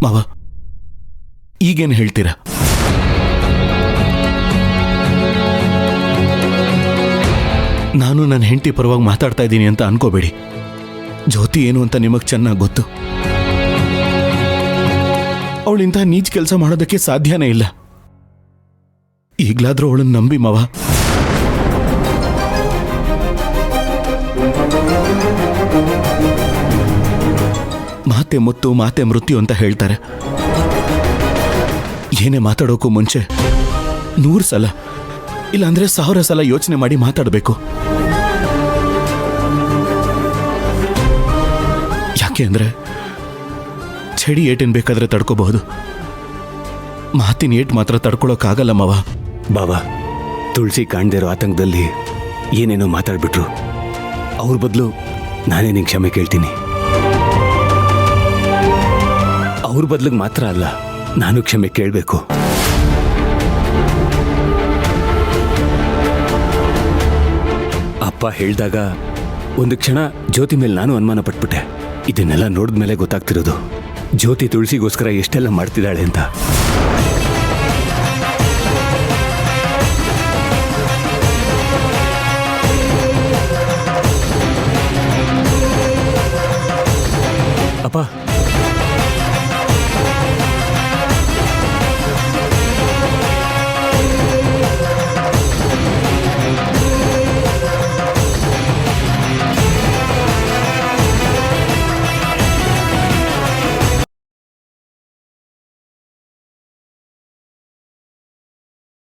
ಮಾವ, ಈಗೇನು ಹೇಳ್ತೀರಾ? ನಾನು ನನ್ನ ಹೆಂಡತಿ ಪರವಾಗಿ ಮಾತಾಡ್ತಾ ಇದ್ದೀನಿ ಅಂತ ಅನ್ಕೋಬೇಡಿ. ಜ್ಯೋತಿ ಏನು ಅಂತ ನಿಮಗೆ ಚೆನ್ನಾಗಿ ಗೊತ್ತು. ಅವಳಿಂತ ನೀಚ್ ಕೆಲಸ ಮಾಡೋದಕ್ಕೆ ಸಾಧ್ಯನೇ ಇಲ್ಲ. ಈಗ್ಲಾದ್ರೂ ಅವಳನ್ನು ನಂಬಿ ಮಾವ. ಮಾತೆ ಮುತ್ತು ಮಾತೆ ಮೃತ್ಯು ಅಂತ ಹೇಳ್ತಾರೆ. ಏನೇ ಮಾತಾಡೋಕ್ಕೂ ಮುಂಚೆ 100 ಸಲ ಇಲ್ಲಾಂದ್ರೆ 1000 ಸಲ ಯೋಚನೆ ಮಾಡಿ ಮಾತಾಡಬೇಕು. ಯಾಕೆ ಅಂದ್ರೆ ಚಡಿ ಏಟೇನ್ ಬೇಕಾದ್ರೆ ತಡ್ಕೋಬಹುದು, ಮಾತಿನ ಏಟ್ ಮಾತ್ರ ತಡ್ಕೊಳಕ್ಕಾಗಲ್ಲ ಮಾವ. ಬಾವ, ತುಳಸಿ ಕಾಣ್ದಿರೋ ಆತಂಕದಲ್ಲಿ ಏನೇನೋ ಮಾತಾಡ್ಬಿಟ್ರು. ಅವ್ರ ಬದಲು ನಾನೇ ನಿಂಗೆ ಕ್ಷಮೆ ಕೇಳ್ತೀನಿ. ಅವ್ರ ಬದಲಿಗೆ ಮಾತ್ರ ಅಲ್ಲ, ನಾನು ಕ್ಷಮೆ ಕೇಳಬೇಕು. ಅಪ್ಪ ಹೇಳಿದಾಗ ಒಂದು ಕ್ಷಣ ಜ್ಯೋತಿ ಮೇಲೆ ನಾನು ಅನುಮಾನ ಪಟ್ಬಿಟ್ಟೆ. ಇದನ್ನೆಲ್ಲ ನೋಡಿದ್ಮೇಲೆ ಗೊತ್ತಾಗ್ತಿರೋದು ಜ್ಯೋತಿ ತುಳಸಿಗೋಸ್ಕರ ಎಷ್ಟೆಲ್ಲ ಮಾಡ್ತಿದ್ದಾಳೆ ಅಂತ.